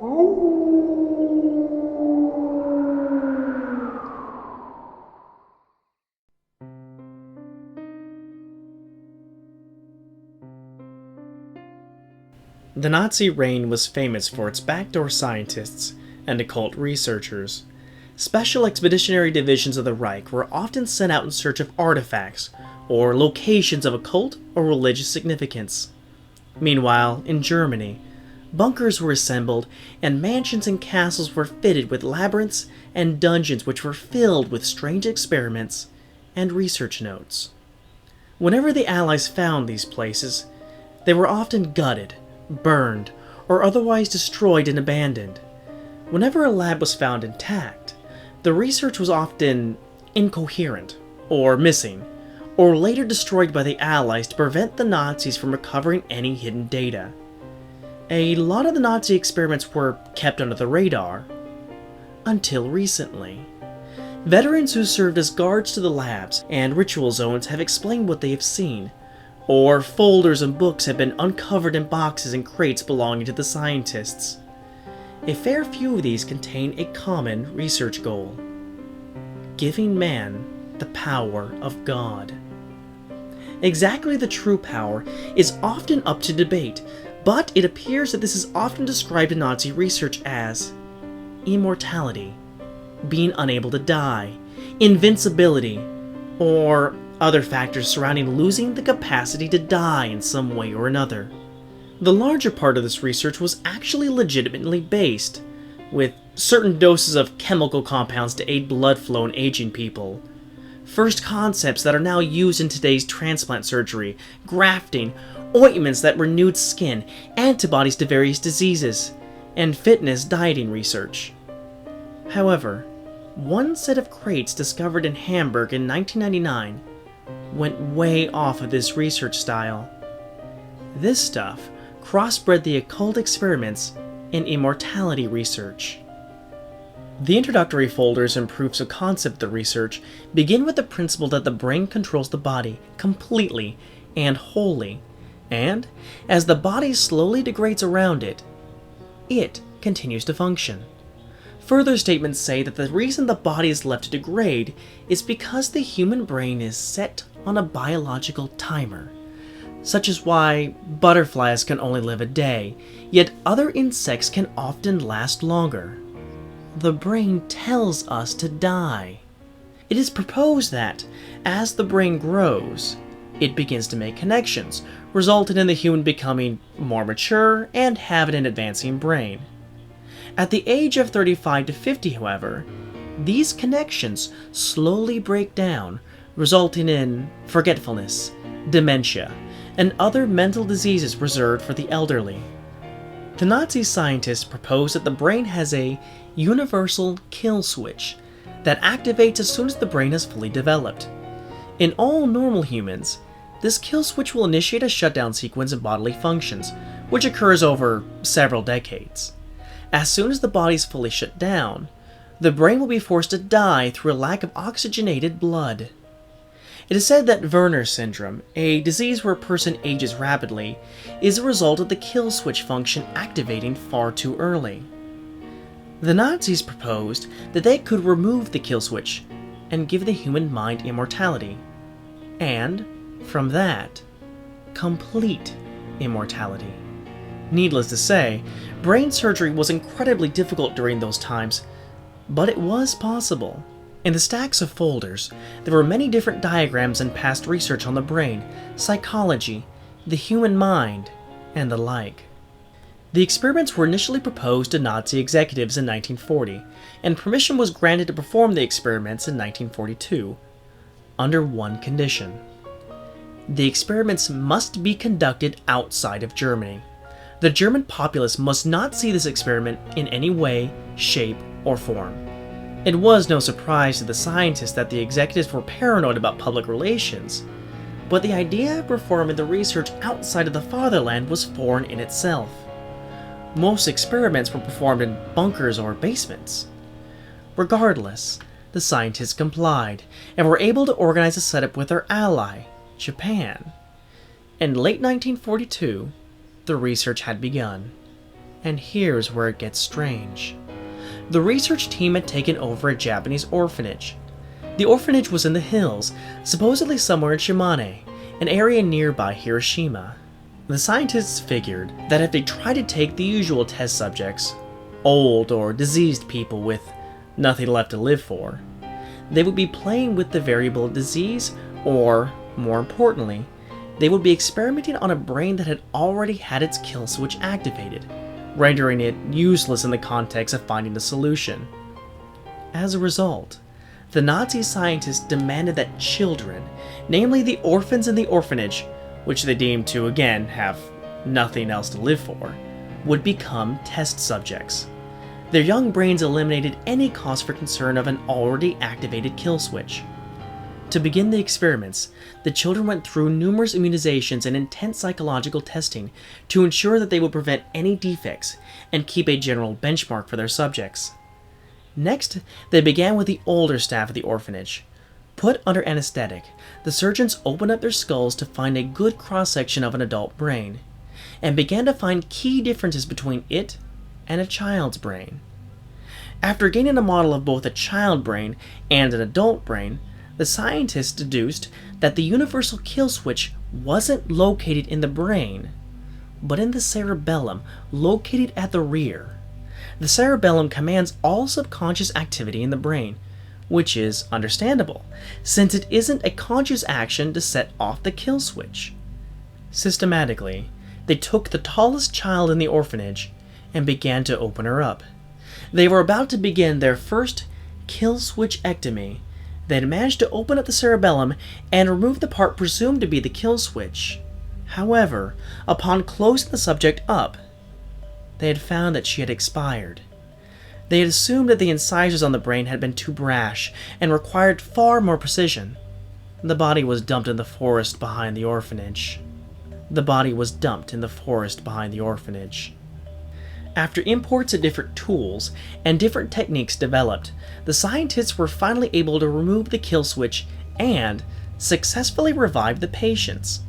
The Nazi reign was famous for its backdoor scientists and occult researchers. Special expeditionary divisions of the Reich were often sent out in search of artifacts or locations of occult or religious significance. Meanwhile, in Germany, bunkers were assembled and mansions and castles were fitted with labyrinths and dungeons which were filled with strange experiments and research notes. Whenever the Allies found these places, they were often gutted, burned, or otherwise destroyed and abandoned. Whenever a lab was found intact, the research was often incoherent, or missing, or later destroyed by the Allies to prevent the Nazis from recovering any hidden data. A lot of the Nazi experiments were kept under the radar, until recently. Veterans who served as guards to the labs and ritual zones have explained what they have seen, or folders and books have been uncovered in boxes and crates belonging to the scientists. A fair few of these contain a common research goal: giving man the power of God. Exactly the true power is often up to debate, but it appears that this is often described in Nazi research as immortality, being unable to die, invincibility, or other factors surrounding losing the capacity to die in some way or another. The larger part of this research was actually legitimately based, with certain doses of chemical compounds to aid blood flow in aging people. First concepts that are now used in today's transplant surgery, grafting, ointments that renewed skin, antibodies to various diseases, and fitness dieting research. However, one set of crates discovered in Hamburg in 1999 went way off of this research style. This stuff crossbred the occult experiments and immortality research. The introductory folders and proofs of concept of the research begin with the principle that the brain controls the body completely and wholly, and as the body slowly degrades around it, it continues to function. Further statements say that the reason the body is left to degrade is because the human brain is set on a biological timer, such as why butterflies can only live a day, yet other insects can often last longer. The brain tells us to die. It is proposed that, as the brain grows, it begins to make connections, resulting in the human becoming more mature and having an advancing brain. At the age of 35 to 50, however, these connections slowly break down, resulting in forgetfulness, dementia, and other mental diseases reserved for the elderly. The Nazi scientists proposed that the brain has a universal kill switch that activates as soon as the brain is fully developed. In all normal humans, this kill switch will initiate a shutdown sequence of bodily functions, which occurs over several decades. As soon as the body is fully shut down, the brain will be forced to die through a lack of oxygenated blood. It is said that Werner syndrome, a disease where a person ages rapidly, is a result of the kill switch function activating far too early. The Nazis proposed that they could remove the kill switch and give the human mind immortality, and, from that, complete immortality. Needless to say, brain surgery was incredibly difficult during those times, but it was possible. In the stacks of folders, there were many different diagrams and past research on the brain, psychology, the human mind, and the like. The experiments were initially proposed to Nazi executives in 1940, and permission was granted to perform the experiments in 1942, under one condition. The experiments must be conducted outside of Germany. The German populace must not see this experiment in any way, shape, or form. It was no surprise to the scientists that the executives were paranoid about public relations, but the idea of performing the research outside of the fatherland was foreign in itself. Most experiments were performed in bunkers or basements. Regardless, the scientists complied, and were able to organize a setup with their ally, Japan. In late 1942, the research had begun. And here's where it gets strange. The research team had taken over a Japanese orphanage. The orphanage was in the hills, supposedly somewhere in Shimane, an area nearby Hiroshima. The scientists figured that if they tried to take the usual test subjects, old or diseased people with nothing left to live for, they would be playing with the variable disease, or, more importantly, they would be experimenting on a brain that had already had its kill switch activated, rendering it useless in the context of finding a solution. As a result, the Nazi scientists demanded that children, namely the orphans in the orphanage, which they deemed to again have nothing else to live for, would become test subjects. Their young brains eliminated any cause for concern of an already activated kill switch. To begin the experiments, the children went through numerous immunizations and intense psychological testing to ensure that they would prevent any defects and keep a general benchmark for their subjects. Next, they began with the older staff of the orphanage. Put under anesthetic, the surgeons opened up their skulls to find a good cross-section of an adult brain, and began to find key differences between it and a child's brain. After gaining a model of both a child brain and an adult brain, the scientists deduced that the universal kill switch wasn't located in the brain, but in the cerebellum, located at the rear. The cerebellum commands all subconscious activity in the brain, which is understandable, since it isn't a conscious action to set off the kill switch. Systematically, they took the tallest child in the orphanage and began to open her up. They were about to begin their first kill switch-ectomy. They had managed to open up the cerebellum and remove the part presumed to be the kill switch. However, upon closing the subject up, they had found that she had expired. They had assumed that the incisors on the brain had been too brash and required far more precision. The body was dumped in the forest behind the orphanage. After imports of different tools and different techniques developed, the scientists were finally able to remove the kill switch and successfully revive the patients.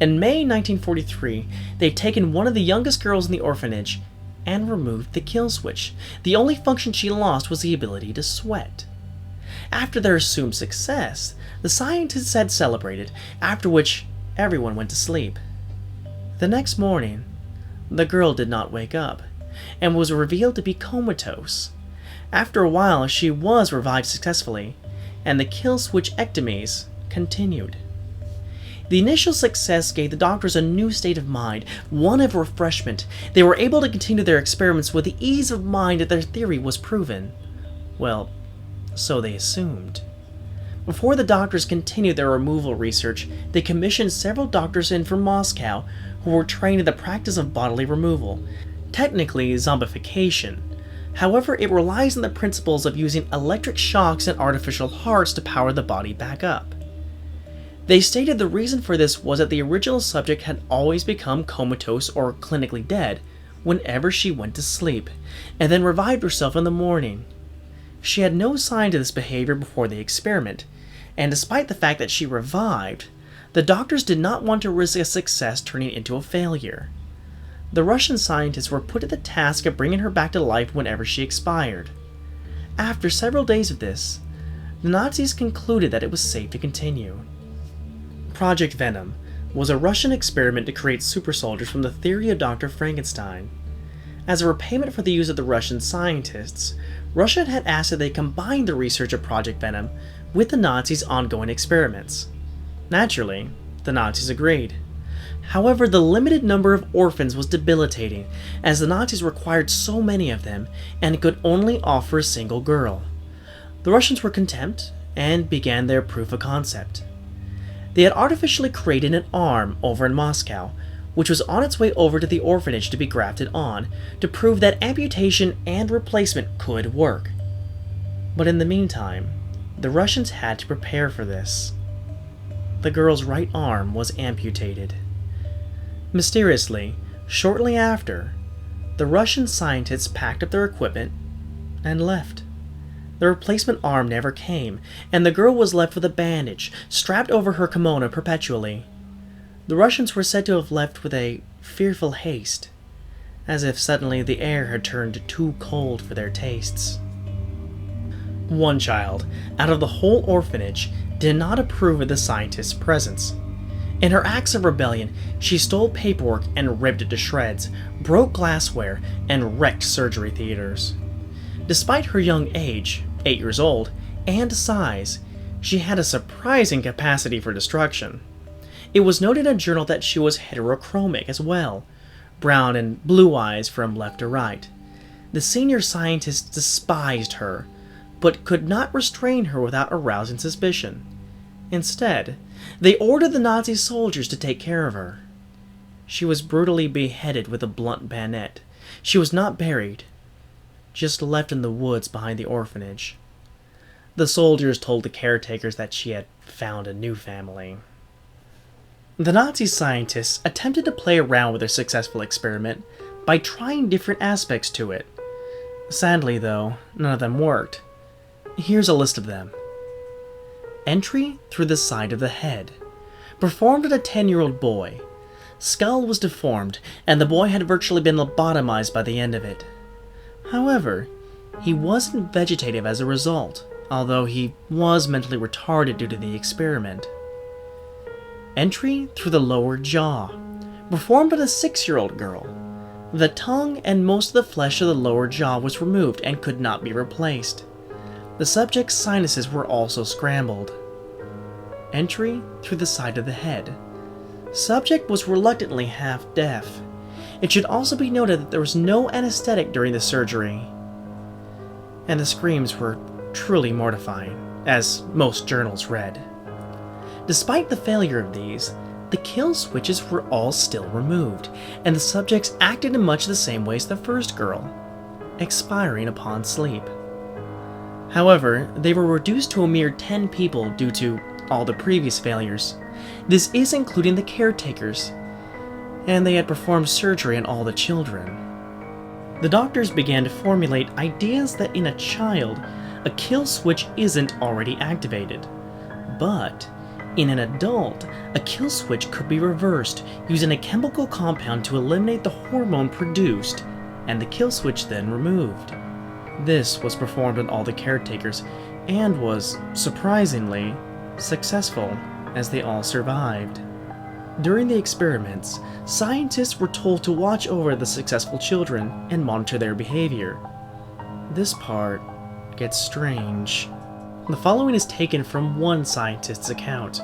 In May 1943, they'd taken one of the youngest girls in the orphanage and removed the kill switch. The only function she lost was the ability to sweat. After their assumed success, the scientists had celebrated, after which everyone went to sleep. The next morning, the girl did not wake up, and was revealed to be comatose. After a while, she was revived successfully, and the kill switch ectomies continued. The initial success gave the doctors a new state of mind, one of refreshment. They were able to continue their experiments with the ease of mind that their theory was proven. Well, so they assumed. Before the doctors continued their removal research, they commissioned several doctors in from Moscow who were trained in the practice of bodily removal, technically zombification. However, it relies on the principles of using electric shocks and artificial hearts to power the body back up. They stated the reason for this was that the original subject had always become comatose or clinically dead whenever she went to sleep, and then revived herself in the morning. She had no signs of this behavior before the experiment, and despite the fact that she revived, the doctors did not want to risk a success turning into a failure. The Russian scientists were put to the task of bringing her back to life whenever she expired. After several days of this, the Nazis concluded that it was safe to continue. Project Venom was a Russian experiment to create super soldiers from the theory of Dr. Frankenstein. As a repayment for the use of the Russian scientists, Russia had asked that they combine the research of Project Venom with the Nazis' ongoing experiments. Naturally, the Nazis agreed. However, the limited number of orphans was debilitating, as the Nazis required so many of them and could only offer a single girl. The Russians were content and began their proof of concept. They had artificially created an arm over in Moscow, which was on its way over to the orphanage to be grafted on, to prove that amputation and replacement could work. But in the meantime, the Russians had to prepare for this. The girl's right arm was amputated. Mysteriously, shortly after, the Russian scientists packed up their equipment and left. The replacement arm never came, and the girl was left with a bandage strapped over her kimono perpetually. The Russians were said to have left with a fearful haste. as if suddenly the air had turned too cold for their tastes. One child, out of the whole orphanage, did not approve of the scientist's presence. In her acts of rebellion, she stole paperwork and ripped it to shreds, broke glassware, and wrecked surgery theaters. Despite her young age, 8 years old, and size, she had a surprising capacity for destruction. It was noted in a journal that she was heterochromic as well, brown and blue eyes from left to right. The senior scientist despised her, but could not restrain her without arousing suspicion. Instead, they ordered the Nazi soldiers to take care of her. She was brutally beheaded with a blunt bayonet. She was not buried, just left in the woods behind the orphanage. The soldiers told the caretakers that she had found a new family. The Nazi scientists attempted to play around with their successful experiment by trying different aspects to it. Sadly, though, none of them worked. Here's a list of them. Entry through the side of the head. Performed on a 10-year-old boy. Skull was deformed, and the boy had virtually been lobotomized by the end of it. However, he wasn't vegetative as a result, although he was mentally retarded due to the experiment. Entry through the lower jaw. Performed on a 6-year-old girl. The tongue and most of the flesh of the lower jaw was removed and could not be replaced. The subject's sinuses were also scrambled. Entry through the side of the head. Subject was reluctantly half-deaf. It should also be noted that there was no anesthetic during the surgery, and the screams were truly mortifying, as most journals read. Despite the failure of these, the kill switches were all still removed, and the subjects acted in much the same way as the first girl, expiring upon sleep. However, they were reduced to a mere 10 people due to all the previous failures. This is including the caretakers, and they had performed surgery on all the children. The doctors began to formulate ideas that in a child, a kill switch isn't already activated. But in an adult, a kill switch could be reversed using a chemical compound to eliminate the hormone produced, and the kill switch then removed. This was performed on all the caretakers, and was, surprisingly, successful, as they all survived. During the experiments, scientists were told to watch over the successful children and monitor their behavior. This part gets strange. The following is taken from one scientist's account.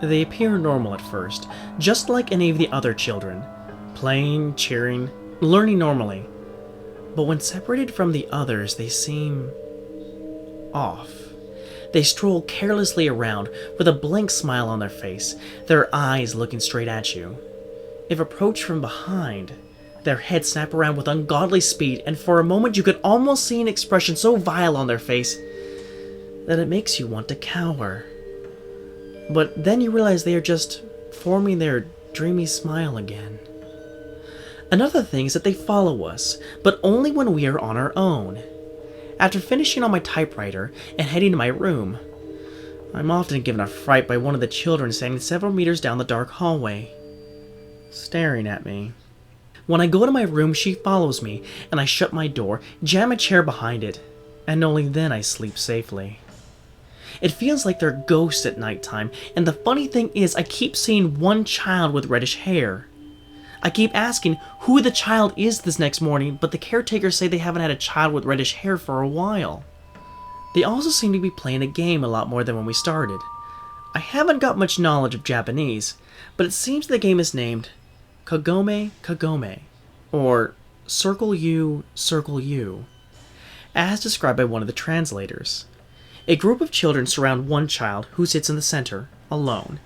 They appear normal at first, just like any of the other children, playing, cheering, learning normally. But when separated from the others, they seem off. They stroll carelessly around with a blank smile on their face, their eyes looking straight at you. If approached from behind, their heads snap around with ungodly speed, and for a moment you could almost see an expression so vile on their face that it makes you want to cower. But then you realize they are just forming their dreamy smile again. Another thing is that they follow us, but only when we are on our own. After finishing on my typewriter and heading to my room, I'm often given a fright by one of the children standing several meters down the dark hallway, staring at me. When I go to my room, she follows me, and I shut my door, jam a chair behind it, and only then I sleep safely. It feels like they're ghosts at nighttime, and the funny thing is I keep seeing one child with reddish hair. I keep asking who the child is this next morning, but the caretakers say they haven't had a child with reddish hair for a while. They also seem to be playing a game a lot more than when we started. I haven't got much knowledge of Japanese, but it seems the game is named Kagome Kagome, or Circle U, Circle U, as described by one of the translators. A group of children surround one child who sits in the center, alone.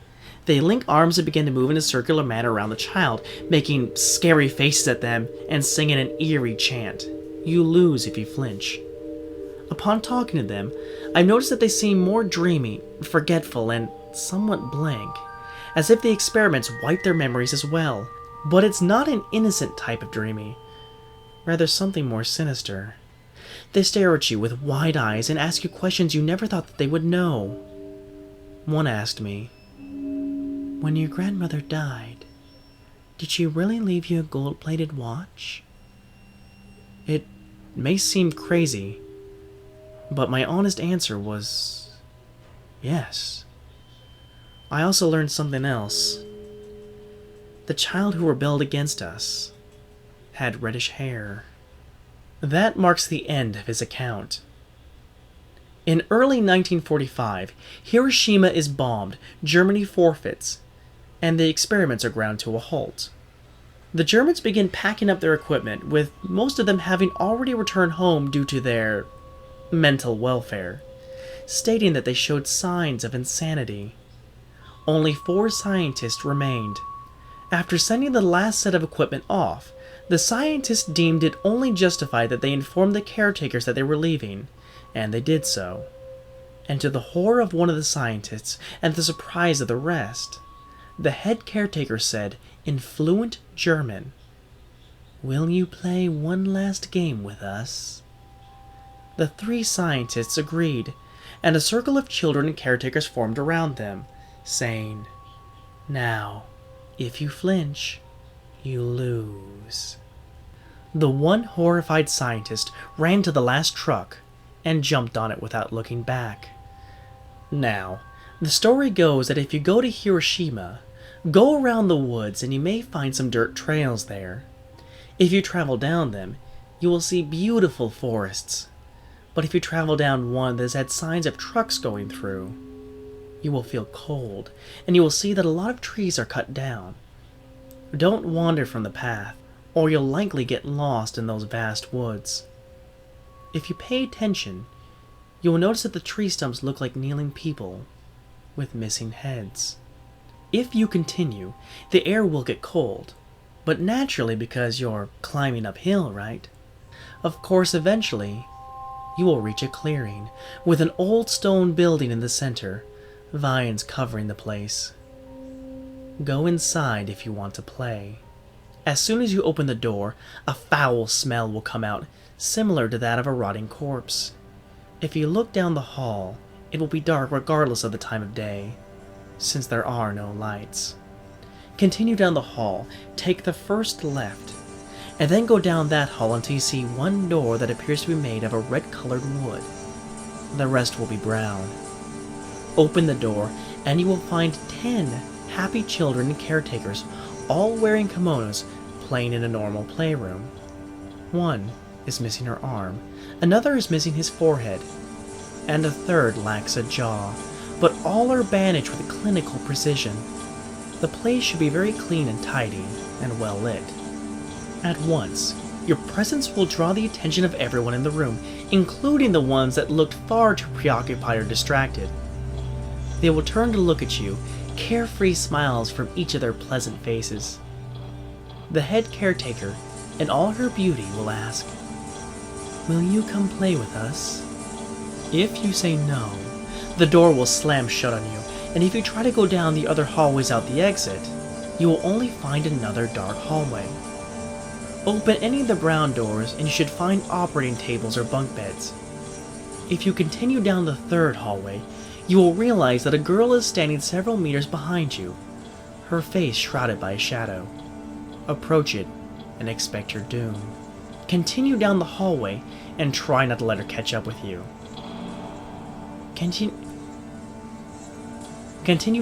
They link arms and begin to move in a circular manner around the child, making scary faces at them and singing an eerie chant. You lose if you flinch. Upon talking to them, I've noticed that they seem more dreamy, forgetful, and somewhat blank, as if the experiments wipe their memories as well. But it's not an innocent type of dreamy, rather something more sinister. They stare at you with wide eyes and ask you questions you never thought that they would know. One asked me, "When your grandmother died, Did she really leave you a gold-plated watch? It may seem crazy, but my honest answer was yes. I also learned something else. The child who rebelled against us had reddish hair. That marks the end of his account. In early 1945, Hiroshima is bombed, Germany forfeits, and the experiments are ground to a halt. The Germans begin packing up their equipment, with most of them having already returned home due to their mental welfare, stating that they showed signs of insanity. Only 4 scientists remained. After sending the last set of equipment off, the scientists deemed it only justified that they informed the caretakers that they were leaving, and they did so. And to the horror of one of the scientists, and the surprise of the rest, the head caretaker said, in fluent German, "Will you play one last game with us?" The 3 scientists agreed, and a circle of children and caretakers formed around them, saying, "Now, if you flinch, you lose." The one horrified scientist ran to the last truck and jumped on it without looking back. Now, the story goes that if you go to Hiroshima, go around the woods and you may find some dirt trails there. If you travel down them, you will see beautiful forests. But if you travel down one that has had signs of trucks going through, you will feel cold, and you will see that a lot of trees are cut down. Don't wander from the path, or you'll likely get lost in those vast woods. If you pay attention, you will notice that the tree stumps look like kneeling people with missing heads. If you continue, the air will get cold, but naturally because you're climbing uphill, right? Of course, eventually, you will reach a clearing with an old stone building in the center, vines covering the place. Go inside if you want to play. As soon as you open the door, a foul smell will come out, similar to that of a rotting corpse. If you look down the hall, it will be dark regardless of the time of day, since there are no lights. Continue down the hall, take the first left, and then go down that hall until you see one door that appears to be made of a red-colored wood. The rest will be brown. Open the door, and you will find 10 happy children and caretakers, all wearing kimonos, playing in a normal playroom. One is missing her arm, another is missing his forehead, and a third lacks a jaw, but all are bandaged with clinical precision. The place should be very clean and tidy, and well lit. At once, your presence will draw the attention of everyone in the room, including the ones that looked far too preoccupied or distracted. They will turn to look at you, carefree smiles from each of their pleasant faces. The head caretaker, in all her beauty, will ask, "Will you come play with us?" If you say no, the door will slam shut on you, and if you try to go down the other hallways out the exit, you will only find another dark hallway. Open any of the brown doors and you should find operating tables or bunk beds. If you continue down the third hallway, you will realize that a girl is standing several meters behind you, her face shrouded by a shadow. Approach it and expect your doom. Continue down the hallway and try not to let her catch up with you. Continue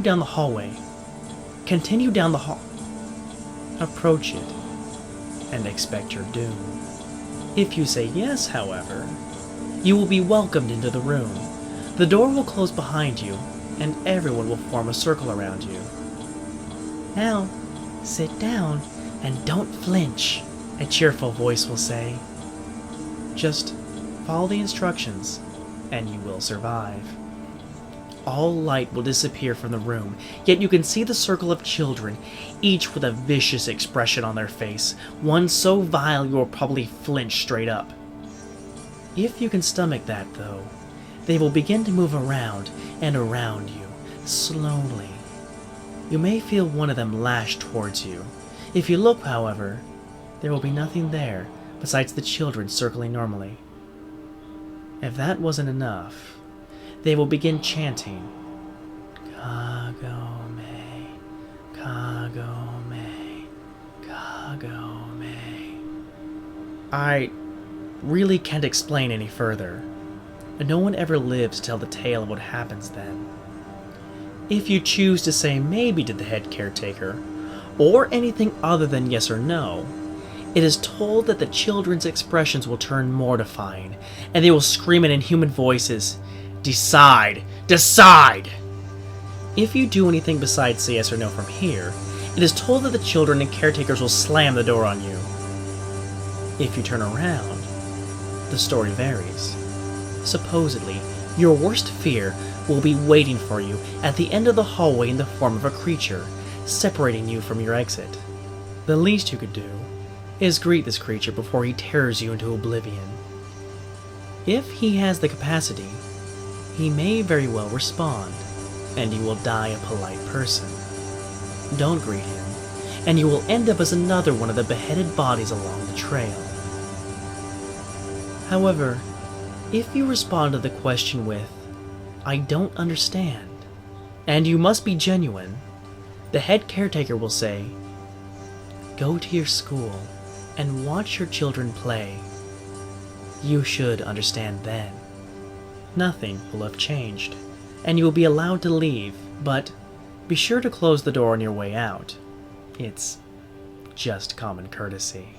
down the hallway. Continue down the hall. Approach it and expect your doom. If you say yes, however, you will be welcomed into the room. The door will close behind you, and everyone will form a circle around you. "Now, sit down and don't flinch," a cheerful voice will say. Just follow the instructions, and you will survive. All light will disappear from the room, yet you can see the circle of children, each with a vicious expression on their face, one so vile you will probably flinch straight up. If you can stomach that, though, they will begin to move around and around you, slowly. You may feel one of them lash towards you. If you look, however, there will be nothing there besides the children circling normally. If that wasn't enough, they will begin chanting, "Kagome, Kagome, Kagome. I really can't explain any further. No one ever lived to tell the tale of what happens then. If you choose to say maybe to the head caretaker, or anything other than yes or no, it is told that the children's expressions will turn mortifying, and they will scream in inhuman voices, "Decide! Decide!" If you do anything besides say yes or no from here, it is told that the children and caretakers will slam the door on you. If you turn around, the story varies. Supposedly, your worst fear will be waiting for you at the end of the hallway in the form of a creature, separating you from your exit. The least you could do is greet this creature before he tears you into oblivion. If he has the capacity, he may very well respond, and you will die a polite person. Don't greet him, and you will end up as another one of the beheaded bodies along the trail. However, if you respond to the question with, "I don't understand," and you must be genuine, the head caretaker will say, "Go to your school and watch your children play." You should understand then. Nothing will have changed, and you will be allowed to leave, but be sure to close the door on your way out. It's just common courtesy.